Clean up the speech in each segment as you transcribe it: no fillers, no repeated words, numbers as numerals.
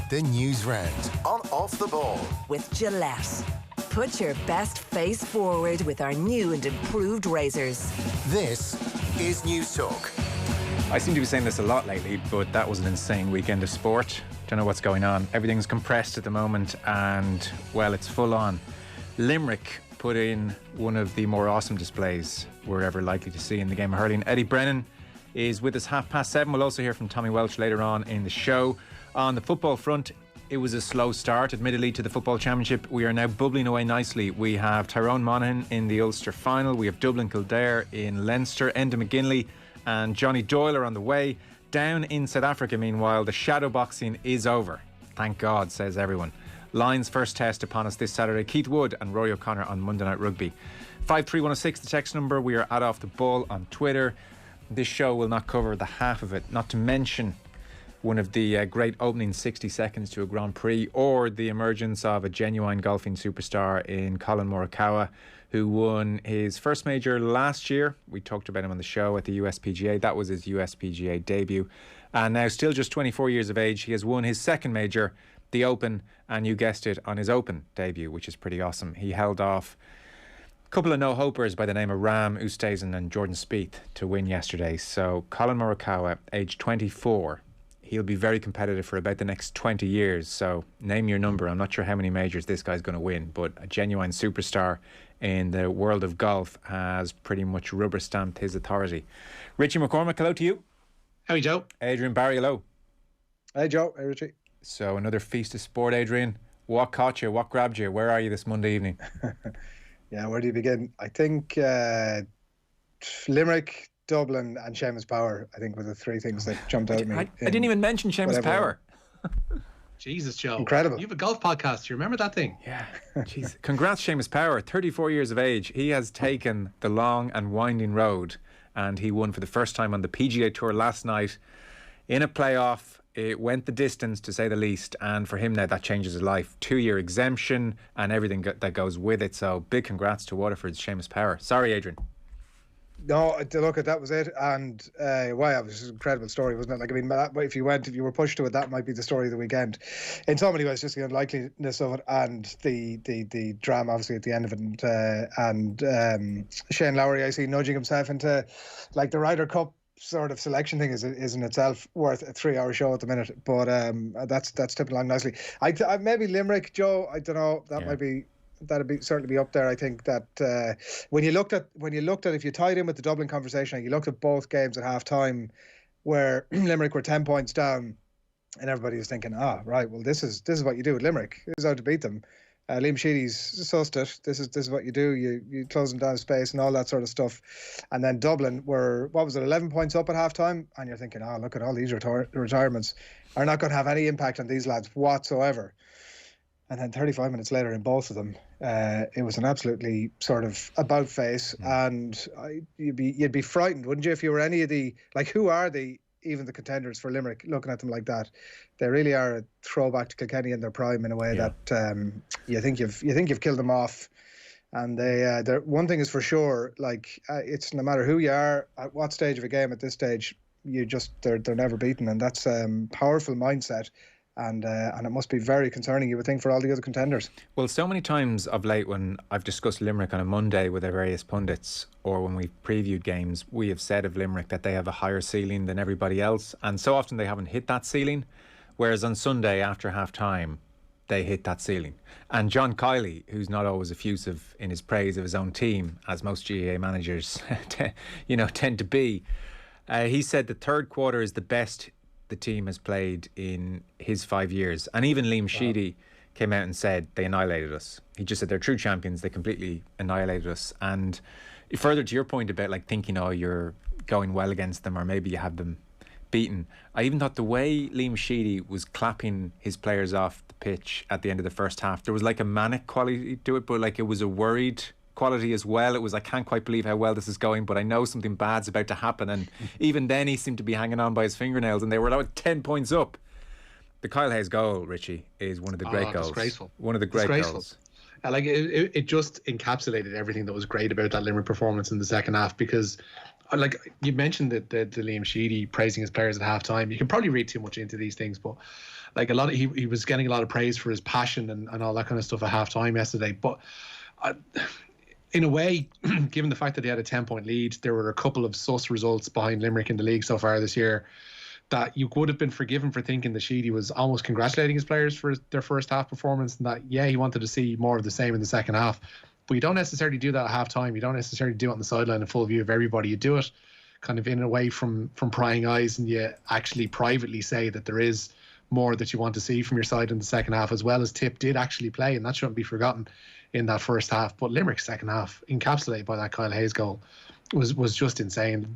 The Newsround on Off the Ball. With Gillette. Put your best face forward with our new and improved razors. This is News Talk. I seem to be saying this a lot lately, but that was an insane weekend of sport. Don't know what's going on. Everything's compressed at the moment and, well, it's full on. Limerick put in one of the more awesome displays we're ever likely to see in the game of hurling. Eddie Brennan is with us 7:30. We'll also hear from Tommy Welch later on in the show. On the football front, it was a slow start, admittedly, to the football championship. We are now bubbling away nicely. We have Tyrone Monaghan in the Ulster final. We have Dublin Kildare in Leinster. Enda McGinley and Johnny Doyle are on the way. Down in South Africa, meanwhile, the shadow boxing is over. Thank God, says everyone. Lions first test upon us this Saturday. Keith Wood and Rory O'Connor on Monday Night Rugby. 53106, the text number. We are Off the Ball on Twitter. This show will not cover the half of it, not to mention one of the great opening 60 seconds to a Grand Prix, or the emergence of a genuine golfing superstar in Colin Morikawa, who won his first major last year. We talked about him on the show at the USPGA. That was his USPGA debut. And now, still just 24 years of age, he has won his second major, the Open, and you guessed it, on his Open debut, which is pretty awesome. He held off a couple of no-hopers by the name of Ram Oosthuizen and Jordan Spieth to win yesterday. So Colin Morikawa, age 24, he'll be very competitive for about the next 20 years. So name your number. I'm not sure how many majors this guy's going to win, but a genuine superstar in the world of golf has pretty much rubber stamped his authority. Richie McCormack, hello to you. How are you, Joe? Adrian Barry, hello. Hey, Joe. Hey, Richie. So another feast of sport, Adrian. What caught you? What grabbed you? Where are you this Monday evening? Yeah, where do you begin? I think Limerick, Dublin and Seamus Power, I think, were the three things that jumped out at me. I didn't even mention Seamus Power. Jesus, Joe. Incredible. You have a golf podcast. You remember that thing? Yeah. Jeez. Congrats, Seamus Power. 34 years of age. He has taken the long and winding road, and he won for the first time on the PGA Tour last night in a playoff. It went the distance, to say the least, and for him now that changes his life. 2-year exemption and everything that goes with it. So big congrats to Waterford's Seamus Power. Sorry, Adrian. No, look, that was it, and wow, it was an incredible story, wasn't it? Like, I mean, if you were pushed to it, that might be the story of the weekend. In so many ways, just the unlikeliness of it, and the drama, obviously, at the end of it, and Shane Lowry, I see, nudging himself into, like, the Ryder Cup sort of selection thing is in itself worth a 3-hour show at the minute, but that's tipping along nicely. I maybe Limerick, Joe, I don't know, that'd be certainly be up there. I think that when you looked at if you tied in with the Dublin conversation and you looked at both games at half time where Limerick were 10 points down and everybody was thinking, right, well, this is what you do with Limerick. This is how to beat them. Liam Sheedy's sussed it. This is what you do. You close them down space and all that sort of stuff. And then Dublin were, 11 points up at half time, and you're thinking, look at all these retirements are not going to have any impact on these lads whatsoever. And then 35 minutes later in both of them, it was an absolutely sort of about face, and you'd be frightened, wouldn't you, if you were any of the, like, who are even the contenders for Limerick, looking at them like that? They really are a throwback to Kilkenny in their prime in a way that you think you've killed them off. And they're one thing is for sure, like, it's no matter who you are, at what stage of a game at this stage, they're never beaten, and that's powerful mindset. And it must be very concerning, you would think, for all the other contenders. Well, so many times of late when I've discussed Limerick on a Monday with our various pundits, or when we've previewed games, we have said of Limerick that they have a higher ceiling than everybody else, and so often they haven't hit that ceiling, whereas on Sunday after half-time they hit that ceiling. And John Kiley, who's not always effusive in his praise of his own team, as most GAA managers tend to be, he said the third quarter is the best the team has played in his 5 years. And even Liam Sheedy came out and said they annihilated us. He just said they're true champions, they completely annihilated us. And further to your point about, like, thinking, you're going well against them, or maybe you have them beaten, I even thought the way Liam Sheedy was clapping his players off the pitch at the end of the first half, there was like a manic quality to it, but like it was a worried quality as well. It was, I can't quite believe how well this is going, but I know something bad's about to happen. And even then he seemed to be hanging on by his fingernails, and they were like 10 points up. The Kyle Hayes goal, Richie, is one of the great goals. Disgraceful. One of the great goals. Like it just encapsulated everything that was great about that Limerick performance in the second half, because, like you mentioned, the Liam Sheedy praising his players at half time. You can probably read too much into these things, but like a lot of he was getting a lot of praise for his passion and all that kind of stuff at half time yesterday. But in a way, given the fact that they had a 10-point lead, there were a couple of sus results behind Limerick in the league so far this year that you would have been forgiven for thinking that Sheedy was almost congratulating his players for their first half performance, and that, yeah, he wanted to see more of the same in the second half. But you don't necessarily do that at half time. You don't necessarily do it on the sideline in full view of everybody. You do it kind of in a way from prying eyes, and you actually privately say that there is more that you want to see from your side in the second half, as well as Tip did actually play, and that shouldn't be forgotten in that first half. But Limerick's second half, encapsulated by that Kyle Hayes goal, was just insane.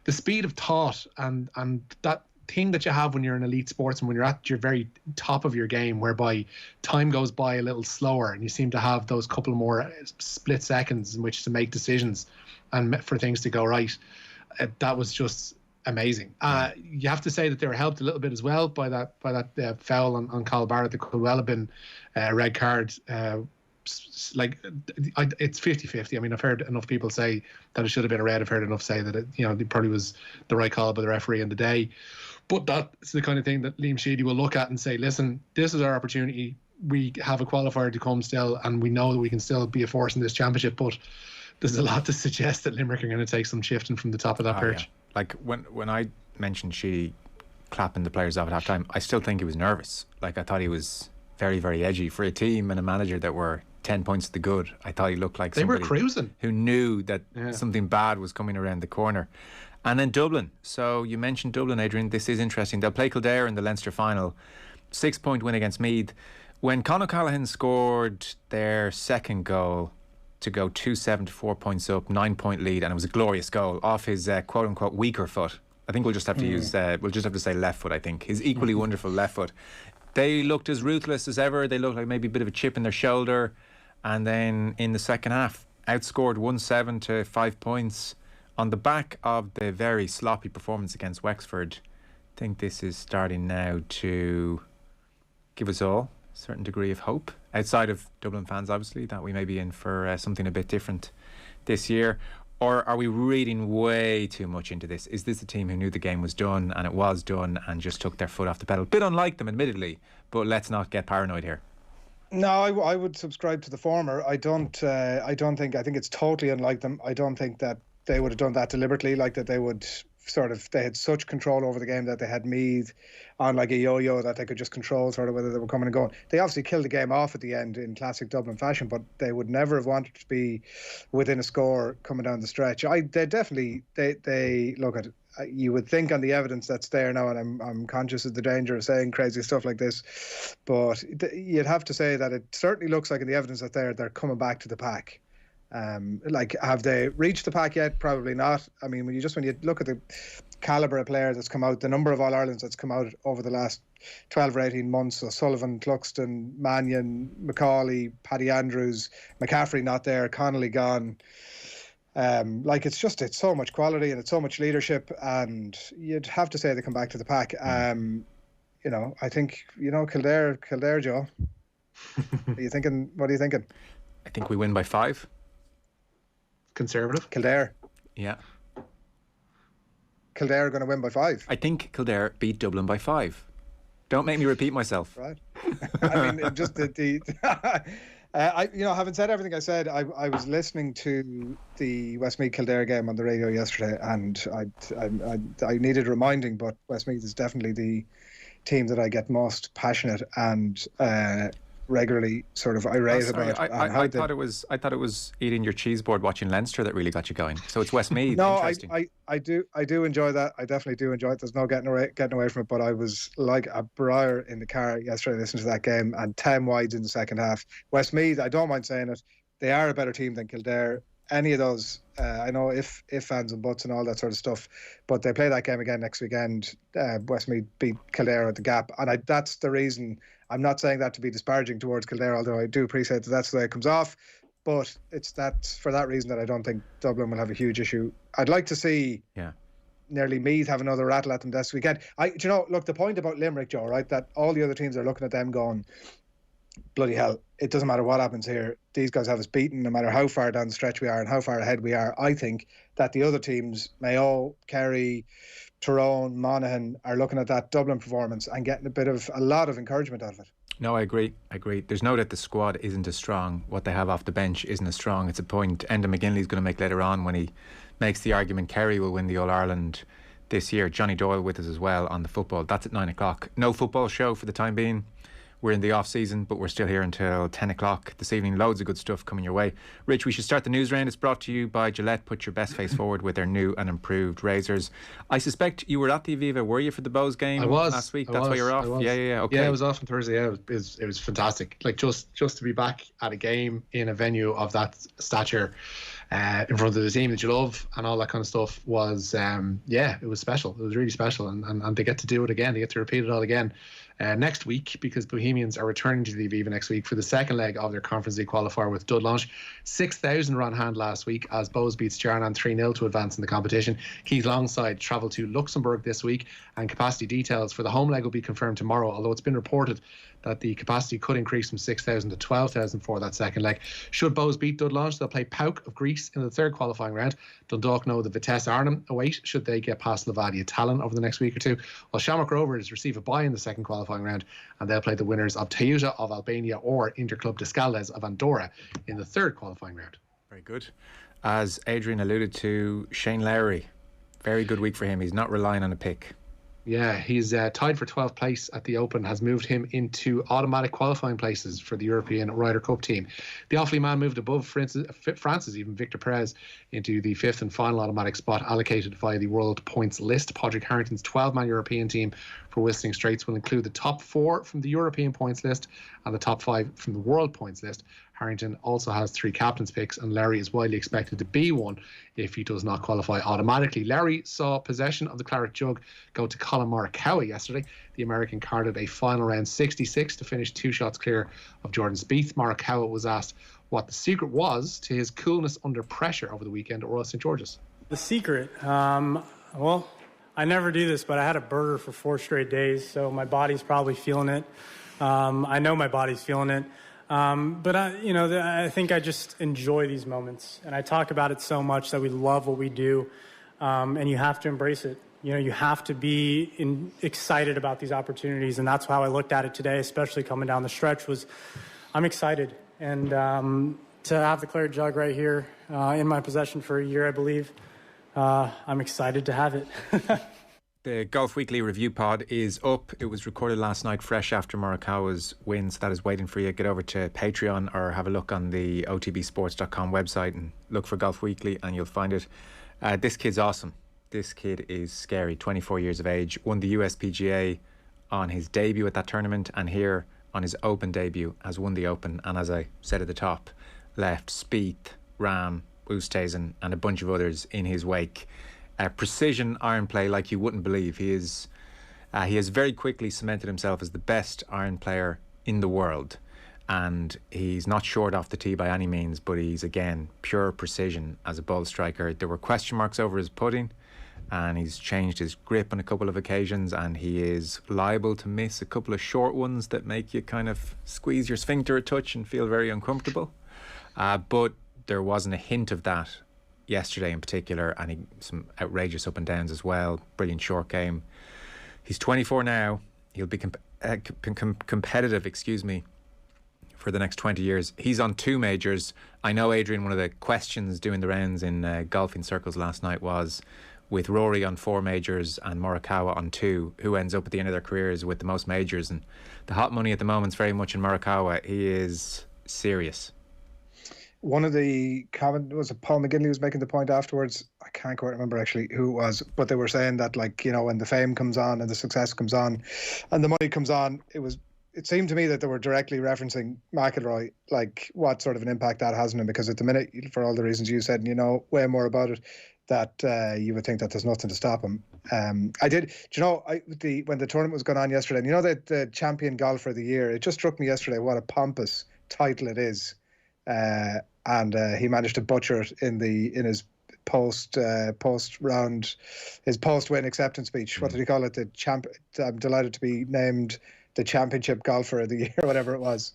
The speed of thought and that thing that you have when you're an elite sportsman, when you're at your very top of your game, whereby time goes by a little slower and you seem to have those couple more split seconds in which to make decisions and for things to go right. That was just amazing. You have to say that they were helped a little bit as well by that foul on Carl Barrett that could well have been a red card. It's 50-50. I mean, I've heard enough people say that it should have been a red. I've heard enough say that it probably was the right call by the referee in the day. But that's the kind of thing that Liam Sheedy will look at and say, listen, this is our opportunity. We have a qualifier to come still, and we know that we can still be a force in this championship. But there's a lot to suggest that Limerick are going to take some shifting from the top of that perch. Yeah. Like when I mentioned Sheedy clapping the players off at half time, I still think he was nervous. Like, I thought he was very, very edgy for a team and a manager that were 10 points to the good. I thought he looked like somebody they were cruising, who knew that something bad was coming around the corner. And then Dublin. So you mentioned Dublin, Adrian. This is interesting. They'll play Kildare in the Leinster final. 6-point win against Meath. When Conor Callaghan scored their second goal to go 2-7 to 4 points up, 9-point lead, and it was a glorious goal off his quote unquote weaker foot. I think we'll just have to use we'll just have to say left foot. I think his equally wonderful left foot. They looked as ruthless as ever. They looked like maybe a bit of a chip in their shoulder. And then in the second half, outscored 1-7 to 5 points on the back of the very sloppy performance against Wexford. I think this is starting now to give us all a certain degree of hope, outside of Dublin fans, obviously, that we may be in for something a bit different this year. Or are we reading way too much into this? Is this a team who knew the game was done, and it was done, and just took their foot off the pedal? Bit unlike them, admittedly, but let's not get paranoid here. No, I would subscribe to the former. I think it's totally unlike them. I don't think that they would have done that deliberately, like that they would they had such control over the game that they had Meath on like a yo-yo that they could just control sort of whether they were coming and going. They obviously killed the game off at the end in classic Dublin fashion, but they would never have wanted to be within a score coming down the stretch. They look at it. You would think on the evidence that's there now, and I'm conscious of the danger of saying crazy stuff like this, but you'd have to say that it certainly looks like in the evidence that they're coming back to the pack. Like, have they reached the pack yet? Probably not. I mean, when you look at the calibre of player that's come out, the number of All-Irelands that's come out over the last 12 or 18 months, O'Sullivan, Cluxton, Mannion, McCauley, Paddy Andrews, McCaffrey not there, Connolly gone. It's so much quality and it's so much leadership, and you'd have to say they come back to the pack. I think, Kildare, Joe. What are you thinking? I think we win by 5. Conservative. Kildare. Yeah. Kildare are going to win by 5. I think Kildare beat Dublin by 5. Don't make me repeat myself. Right. I mean, just having said everything I said, I was listening to the Westmeath Kildare game on the radio yesterday, and I needed reminding, but Westmeath is definitely the team that I get most passionate and regularly sort of irate about. I thought it was eating your cheese board watching Leinster that really got you going. So it's Westmeath. No, I do enjoy that. I definitely do enjoy it. There's no getting away from it. But I was like a briar in the car yesterday listening to that game, and 10 wides in the second half. Westmeath, I don't mind saying it, they are a better team than Kildare. Any of those, I know if fans and buts and all that sort of stuff, but they play that game again next weekend. Westmeath beat Kildare at the Gap, and that's the reason. I'm not saying that to be disparaging towards Kildare, although I do appreciate that that's the way it comes off. But that's for that reason that I don't think Dublin will have a huge issue. I'd like to see nearly Meath have another rattle at them this weekend. Look, the point about Limerick, Joe, right, that all the other teams are looking at them going, bloody hell, it doesn't matter what happens here. These guys have us beaten no matter how far down the stretch we are and how far ahead we are. I think that the other teams, Mayo, Kerry, Tyrone, Monaghan are looking at that Dublin performance and getting a lot of encouragement out of it. No, I agree. There's no doubt the squad isn't as strong. What they have off the bench isn't as strong. It's a point Enda McGinley's going to make later on when he makes the argument Kerry will win the All-Ireland this year. Johnny Doyle with us as well on the football. That's at 9 o'clock. No football show for the time being. We're in the off-season, but we're still here until 10 o'clock this evening. Loads of good stuff coming your way. Rich, we should start the news round. It's brought to you by Gillette. Put your best face forward with their new and improved razors. I suspect you were at the Aviva, were you, for the Bows game last week? That's why you're off? Yeah, okay. Yeah, I was off on Thursday. Yeah, it was fantastic. Like, just to be back at a game in a venue of that stature, in front of the team that you love and all that kind of stuff was, it was special. It was really special. And they get to do it again. They get to repeat it all again next week, because Bohemians are returning to the Aviva next week for the second leg of their Conference League qualifier with Dudlange. 6,000 were on hand last week as Bows beats Jarnan 3-0 to advance in the competition. Keith Longside travel to Luxembourg this week, and capacity details for the home leg will be confirmed tomorrow, although it's been reported that the capacity could increase from 6,000 to 12,000 for that second leg. Should Bows beat Dudlange, they'll play Pauk of Greece in the third qualifying round. Dundalk know the Vitesse Arnhem await should they get past Levadia Tallinn over the next week or two, while Shamrock Rovers receive a bye in the second qualifying round, and they'll play the winners of Teuta of Albania or Interclub Descaldes of Andorra in the third qualifying round. Very good. As Adrian alluded to, Shane Lowry, very good week for him. He's not relying on a pick. Yeah, he's tied for 12th place at the Open, has moved him into automatic qualifying places for the European Ryder Cup team. The Offaly man moved above France's even Victor Perez into the fifth and final automatic spot allocated via the world points list. Padraig Harrington's 12-man European team for Whistling Straits will include the top 4 from the European points list and the top 5 from the world points list. Harrington also has 3 captain's picks, and Larry is widely expected to be one if he does not qualify automatically. Larry saw possession of the Claret Jug go to Colin Morikawa yesterday. The American carded a final round 66 to finish 2 shots clear of Jordan Spieth. Morikawa was asked what the secret was to his coolness under pressure over the weekend at Royal St George's. The secret? Well, I never do this, but I had a burger for 4 straight days, so my body's probably feeling it. I know my body's feeling it. But I think I just enjoy these moments, and I talk about it so much that we love what we do, and you have to embrace it. You have to be excited about these opportunities, and that's how I looked at it today, especially coming down the stretch. I'm excited, and to have the Claret Jug right here in my possession for a year, I believe, I'm excited to have it. The Golf Weekly Review Pod is up. It was recorded last night, fresh after Morikawa's win, so that is waiting for you. Get over to Patreon or have a look on the otbsports.com website and look for Golf Weekly and you'll find it. This kid's awesome. This kid is scary. 24 years of age. Won the USPGA on his debut at that tournament, and here on his Open debut has won the Open. And as I said at the top, left Spieth, Rahm, Oosthuizen and a bunch of others in his wake. Precision iron play like you wouldn't believe. He has very quickly cemented himself as the best iron player in the world, and he's not short off the tee by any means, but he's again pure precision as a ball striker. There were question marks over his putting, and he's changed his grip on a couple of occasions, and he is liable to miss a couple of short ones that make you kind of squeeze your sphincter a touch and feel very uncomfortable. But there wasn't a hint of that yesterday in particular, and some outrageous up and downs as well. Brilliant short game. He's 24 now. He'll be competitive, for the next 20 years. He's on 2 majors. I know, Adrian, one of the questions doing the rounds in golfing circles last night was, with Rory on 4 majors and Morikawa on 2, who ends up at the end of their careers with the most majors? And the hot money at the moment is very much in Morikawa. He is serious. One of the was it Paul McGinley was making the point afterwards? I can't quite remember actually who it was, but they were saying that, like, when the fame comes on and the success comes on and the money comes on, it seemed to me that they were directly referencing McIlroy, like what sort of an impact that has on him, because at the minute, for all the reasons you said, and you know way more about it, that you would think that there's nothing to stop him. When the tournament was going on yesterday, and that the champion golfer of the year, it just struck me yesterday what a pompous title it is. And he managed to butcher it in his post win acceptance speech. What did he call it? I'm delighted to be named the championship golfer of the year, whatever it was.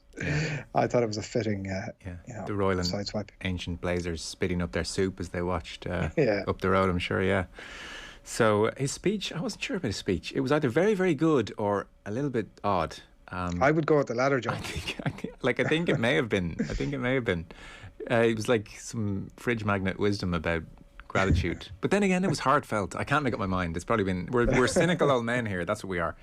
I thought it was a fitting, the Royal and sideswipe. Ancient Blazers spitting up their soup as they watched up the road, I'm sure, yeah. So his speech, I wasn't sure about his speech. It was either very, very good or a little bit odd. I would go with the latter, John. I think it may have been. It was like some fridge magnet wisdom about gratitude. But then again, it was heartfelt. I can't make up my mind. It's probably been... We're cynical old men here. That's what we are.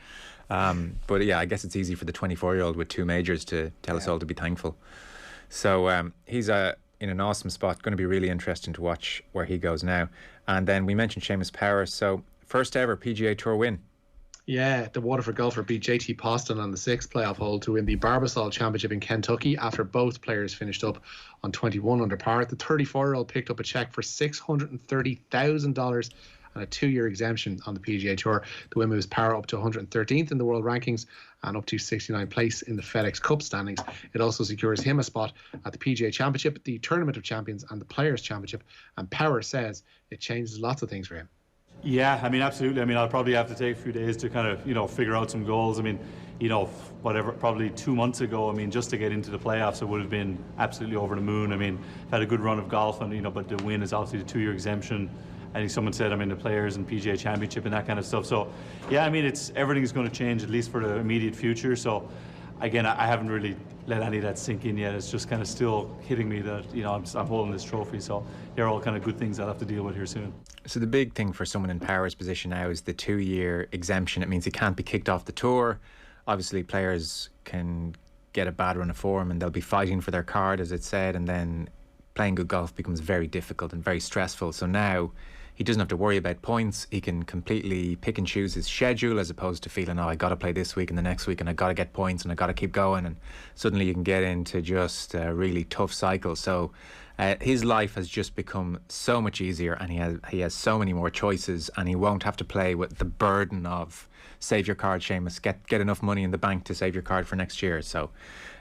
But yeah, I guess it's easy for the 24-year-old with 2 majors to tell us all to be thankful. So he's in an awesome spot. Going to be really interesting to watch where he goes now. And then we mentioned Seamus Power. So first ever PGA Tour win. Yeah, the Waterford golfer beat JT Poston on the 6th playoff hole to win the Barbasol Championship in Kentucky after both players finished up on 21 under par. The 34-year-old picked up a cheque for $630,000 and a 2-year exemption on the PGA Tour. The win moves Power up to 113th in the world rankings and up to 69th place in the FedEx Cup standings. It also secures him a spot at the PGA Championship, the Tournament of Champions and the Players' Championship. And Power says it changes lots of things for him. Yeah, I mean, absolutely. I mean, I'll probably have to take a few days to kind of, figure out some goals. I mean, probably 2 months ago, I mean, just to get into the playoffs, it would have been absolutely over the moon. I mean, I've had a good run of golf, and, but the win is obviously the 2-year exemption. I think someone said, the Players and PGA Championship and that kind of stuff. So, yeah, I mean, everything's going to change, at least for the immediate future. So, again, I haven't really let any of that sink in yet. It's just kind of still hitting me that, I'm holding this trophy. So they're all kind of good things I'll have to deal with here soon. So the big thing for someone in Power's position now is the 2-year exemption. It means he can't be kicked off the tour. Obviously, players can get a bad run of form and they'll be fighting for their card, as it said, and then playing good golf becomes very difficult and very stressful. So now he doesn't have to worry about points. He can completely pick and choose his schedule, as opposed to feeling, I got to play this week and the next week and I got to get points and I got to keep going, and suddenly you can get into just a really tough cycle. So his life has just become so much easier, and he has so many more choices, and he won't have to play with the burden of save your card, Seamus, get enough money in the bank to save your card for next year. So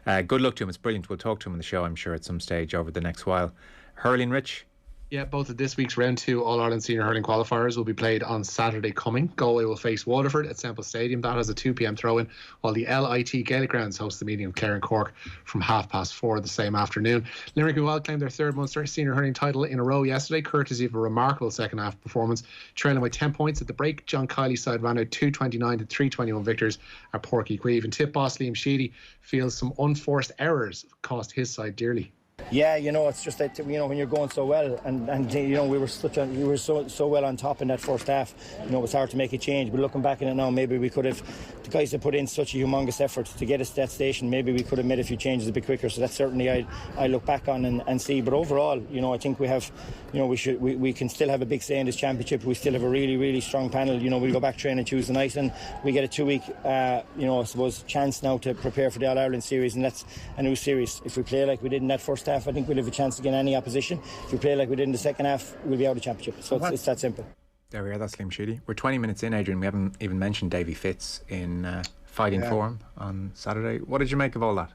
good luck to him. It's brilliant. We'll talk to him on the show, I'm sure, at some stage over the next while. Hurling, Rich? Yeah, both of this week's round 2 All-Ireland Senior Hurling qualifiers will be played on Saturday coming. Galway will face Waterford at Semple Stadium. That has a 2 p.m. throw-in, while the LIT Gaelic Grounds host the meeting of Clare and Cork from 4:30 the same afternoon. Limerick who well claimed their 3rd Munster Senior Hurling title in a row yesterday, courtesy of a remarkable second-half performance. Trailing by 10 points at the break, John Kiley's side ran out 229 to 321 victors at Porky Queeve. And tip boss Liam Sheedy feels some unforced errors cost his side dearly. Yeah, it's just that, when you're going so well, and we were so well on top in that first half, it was hard to make a change. But looking back in it now, maybe we could have, the guys that put in such a humongous effort to get us to that station, maybe we could have made a few changes a bit quicker. So that's certainly I look back on and see. But overall, I think we have, we can still have a big say in this championship. We still have a really, really strong panel. We'll go back training Tuesday night, and we get a 2-week, I suppose, chance now to prepare for the All-Ireland series, and that's a new series. If we play like we did in that first half, I think we'll have a chance against any opposition. If we play like we did in the second half, we'll be out of the championship. So it's that simple. There we are, that's Liam Sheedy. We're 20 minutes in, Adrian. We haven't even mentioned Davy Fitz in fighting form on Saturday. What did you make of all that?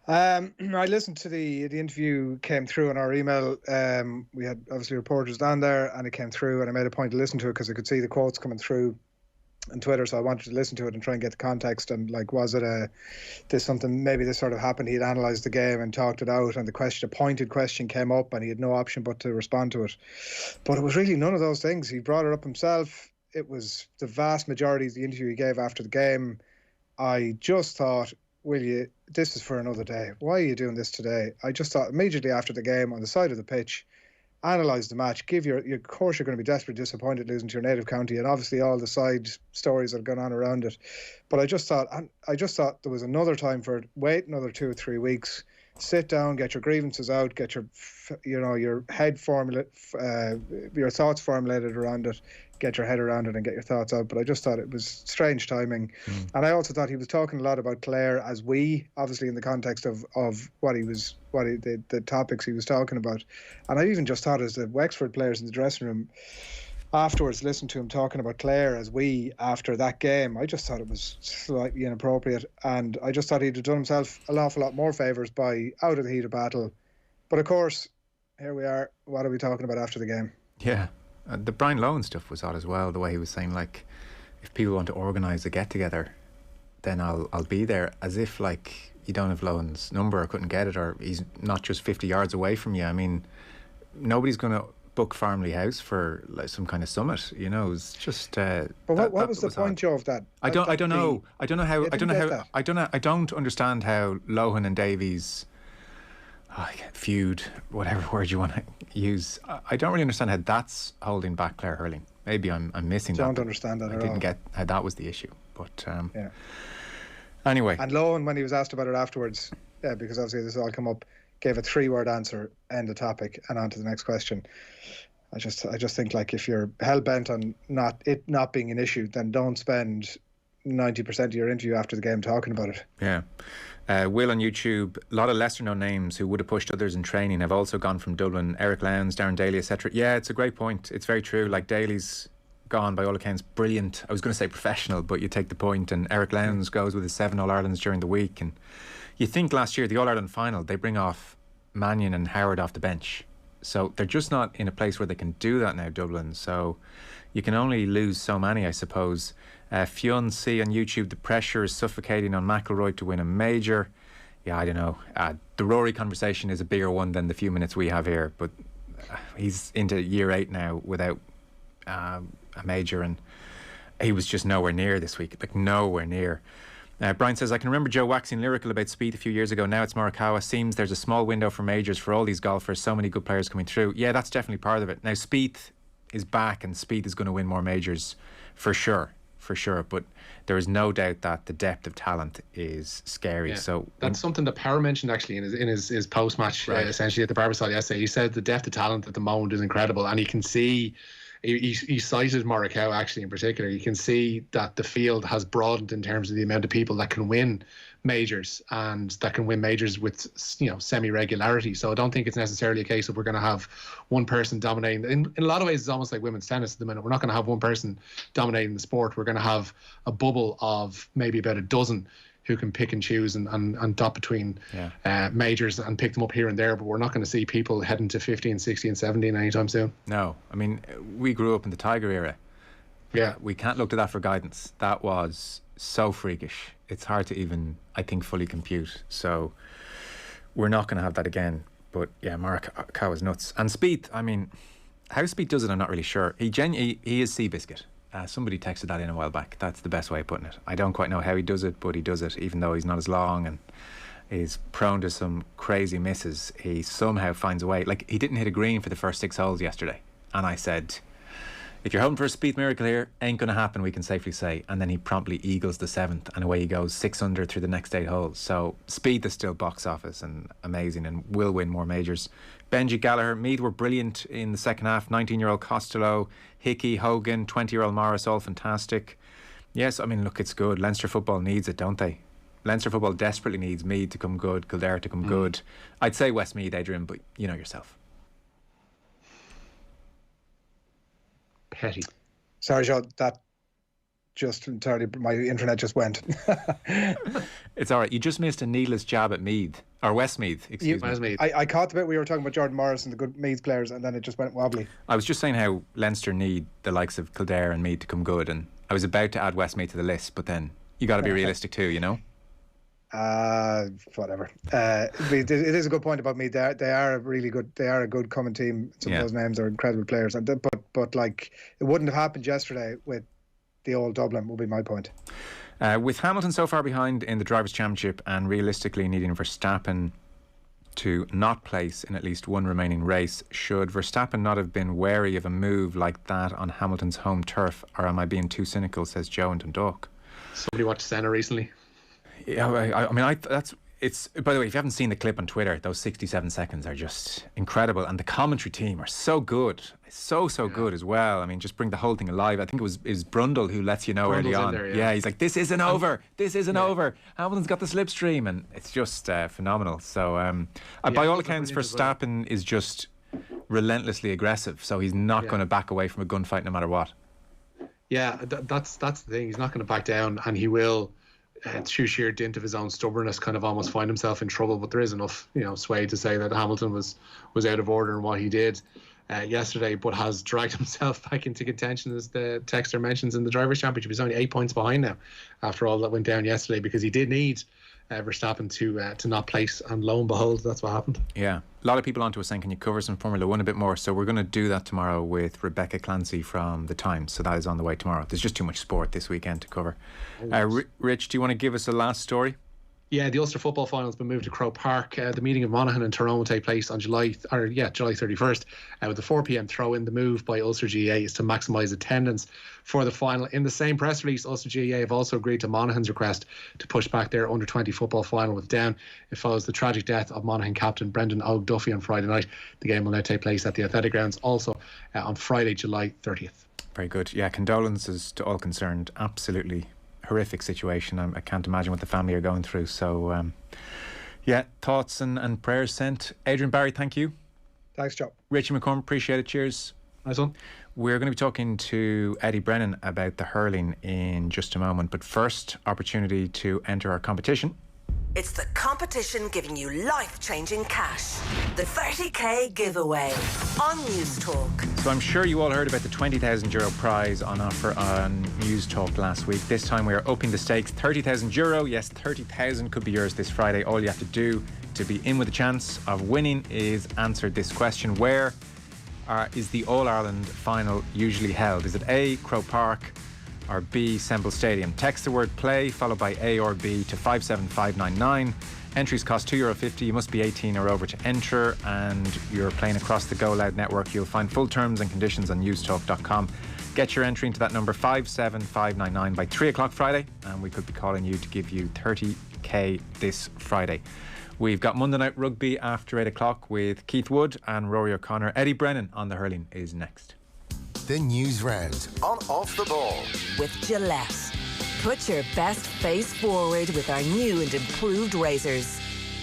I listened to the interview came through on our email. We had obviously reporters down there, and it came through, and I made a point to listen to it because I could see the quotes coming through on Twitter, so I wanted to listen to it and try and get the context, and was it this something, maybe this sort of happened, he'd analysed the game and talked it out, and a pointed question came up and he had no option but to respond to it. But it was really none of those things. He brought it up himself. It was the vast majority of the interview he gave after the game. I just thought, this is for another day. Why are you doing this today? I just thought immediately after the game, on the side of the pitch, analyse the match, of course you're going to be desperately disappointed losing to your native county, and obviously all the side stories that have gone on around it. But I just thought there was another time for it. Wait another 2 or 3 weeks, sit down, get your grievances out, get your your thoughts formulated around it, get your head around it and get your thoughts out. But I just thought it was strange timing. And I also thought he was talking a lot about Clare as obviously in the context of the topics he was talking about. And I even just thought, as the Wexford players in the dressing room afterwards listened to him talking about Clare as after that game, I just thought it was slightly inappropriate, and I just thought he'd have done himself an awful lot more favours by out of the heat of battle. But of course, here we are. What are we talking about after the game? Yeah. The Brian Lohan stuff was odd as well, the way he was saying, if people want to organise a get-together, then I'll be there, as if, you don't have Lohan's number or couldn't get it, or he's not just 50 yards away from you. I mean, nobody's going to book Farmley House for like some kind of summit. You know, it was just. But what was the point, Joe, of that? I don't know. I don't understand how Lohan and Davies feud, whatever word you want to use. I don't really understand how that's holding back Clare hurling. Maybe I'm missing that. Don't understand that at all. I didn't get how that was the issue. But anyway. And Lohan, when he was asked about it afterwards, because obviously this all come up, gave a 3-word answer, end the topic, and on to the next question. I just think, like, if you're hell bent on it not being an issue, then don't spend 90% of your interview after the game talking about it. Yeah. Will on YouTube, a lot of lesser known names who would have pushed others in training have also gone from Dublin. Eric Lowndes, Darren Daly, etc. Yeah, it's a great point. It's very true. Like, Daly's gone, by all accounts, brilliant. I was going to say professional, but you take the point. And Eric Lowndes goes with his 7 All-Irelands during the week. And you think last year, the All-Ireland final, they bring off Mannion and Howard off the bench. So they're just not in a place where they can do that now, Dublin. So you can only lose so many, I suppose. Fionn C on YouTube, the pressure is suffocating on McIlroy to win a major. Yeah, I don't know. The Rory conversation is a bigger one than the few minutes we have here, but he's into year 8 now without a major, and he was just nowhere near this week, like nowhere near. Brian says, I can remember Joe waxing lyrical about Spieth a few years ago. Now it's Morikawa. Seems there's a small window for majors for all these golfers. So many good players coming through. Yeah, that's definitely part of it. Now Spieth is back, and Spieth is going to win more majors for sure. But there is no doubt that the depth of talent is scary. Yeah, so that's something that Power mentioned actually in his post match, essentially at the Barbasol yesterday. He said the depth of talent at the moment is incredible, and he can see. He cited Morikawa actually in particular. You can see that the field has broadened in terms of the amount of people that can win majors, and that can win majors with, you know, semi-regularity. So I don't think it's necessarily a case of we're going to have one person dominating. In a lot of ways, it's almost like women's tennis at the minute. We're not going to have one person dominating the sport. We're going to have a bubble of maybe about a dozen who can pick and choose and dot between majors and pick them up here and there, but we're not going to see people heading to 15, 16, 17 anytime soon. No, I mean, we grew up in the Tiger era. Yeah. We can't look to that for guidance. That was so freakish. It's hard to even, I think, fully compute. So we're not going to have that again. But yeah, Morikawa's nuts. And Spieth, I mean, how Spieth does it, I'm not really sure. He is Seabiscuit. Somebody texted that in a while back. That's the best way of putting it. I don't quite know how he does it, but he does it, even though he's not as long and he's prone to some crazy misses. He somehow finds a way. Like, he didn't hit a green for the first 6 holes yesterday. And I said, if you're hoping for a Spieth miracle here, ain't going to happen, we can safely say. And then he promptly eagles the 7th, and away he goes 6 under through the next 8 holes. So Spieth is still box office and amazing and will win more majors. Benji Gallagher, Meath were brilliant in the second half. 19-year-old Costello, Hickey, Hogan, 20-year-old Morris, all fantastic. Yes, I mean, look, it's good. Leinster football needs it, don't they? Leinster football desperately needs Meath to come good, Kildare to come good. I'd say Westmeath, Adrian, but you know yourself. Petty. Sorry, Joe, that just entirely, my internet just went. It's all right. You just missed a needless jab at Meath, or Westmeath, excuse me. Westmeath. I caught the bit we were talking about Jordan Morris and the good Meath players, and then it just went wobbly. I was just saying how Leinster need the likes of Kildare and Meath to come good, and I was about to add Westmeath to the list, but then you got to be realistic too, you know? Whatever. It is a good point about Meath. They are a really good. They are a good common team. Some of those names are incredible players, but like, it wouldn't have happened yesterday with the old Dublin, would be my point. With Hamilton so far behind in the Drivers' Championship and realistically needing Verstappen to not place in at least one remaining race, should Verstappen not have been wary of a move like that on Hamilton's home turf, or am I being too cynical, says Joe in Dundalk? Somebody watched Senna recently. Yeah, I mean, it's, by the way, if you haven't seen the clip on Twitter, those 67 seconds are just incredible, and the commentary team are so good, so good as well. I mean, just bring the whole thing alive. I think it was Brundle who lets you know early on. There, he's like, this isn't over. Hamilton's got the slipstream, and it's just phenomenal. So by all accounts, Verstappen is just relentlessly aggressive, so he's not going to back away from a gunfight no matter what. Yeah, that's the thing. He's not going to back down, and he will, through sheer dint of his own stubbornness, kind of almost find himself in trouble. But there is enough, sway to say that Hamilton was out of order in what he did. yesterday, but has dragged himself back into contention, as the texter mentions, in the Drivers' Championship. He's only 8 points behind now after all that went down yesterday, because he did need Verstappen to not place, and lo and behold, that's what happened. Yeah, a lot of people onto us saying, can you cover some Formula 1 a bit more? So we're going to do that tomorrow with Rebecca Clancy from The Times. So that is on the way tomorrow. There's just too much sport this weekend to cover. Rich, do you want to give us a last story? Yeah, the Ulster football final has been moved to Croke Park. The meeting of Monaghan and Tyrone will take place on July 31st. With the 4 p.m. throw-in, the move by Ulster GAA is to maximise attendance for the final. In the same press release, Ulster GAA have also agreed to Monaghan's request to push back their under-20 football final with Down. It follows the tragic death of Monaghan captain Brendan O'Duffy on Friday night. The game will now take place at the Athletic Grounds, also on Friday, July 30th. Very good. Yeah, condolences to all concerned. Absolutely horrific situation. I can't imagine what the family are going through. So, thoughts and prayers sent. Adrian, Barry, thank you. Thanks, Joe. Richie McCormack, appreciate it. Cheers. Nice one. We're going to be talking to Eddie Brennan about the hurling in just a moment. But first, opportunity to enter our competition. It's the competition giving you life-changing cash. The 30k giveaway on News Talk. So I'm sure you all heard about the €20,000 prize on offer on News Talk last week. This time we are upping the stakes. €30,000. Yes, 30,000 could be yours this Friday. All you have to do to be in with a chance of winning is answer this question. Where is the All-Ireland final usually held? Is it A, Croke Park, or B, Semple Stadium? Text the word play followed by A or B to 57599. Entries cost €2.50. You must be 18 or over to enter, and you're playing across the Go Loud network. You'll find full terms and conditions on newstalk.com. Get your entry into that number 57599 by 3 o'clock Friday, and we could be calling you to give you 30k this Friday. We've got Monday Night Rugby after 8 o'clock with Keith Wood and Rory O'Connor. Eddie Brennan on the hurling is next. The News Round on Off the Ball with Gillette. Put your best face forward with our new and improved razors.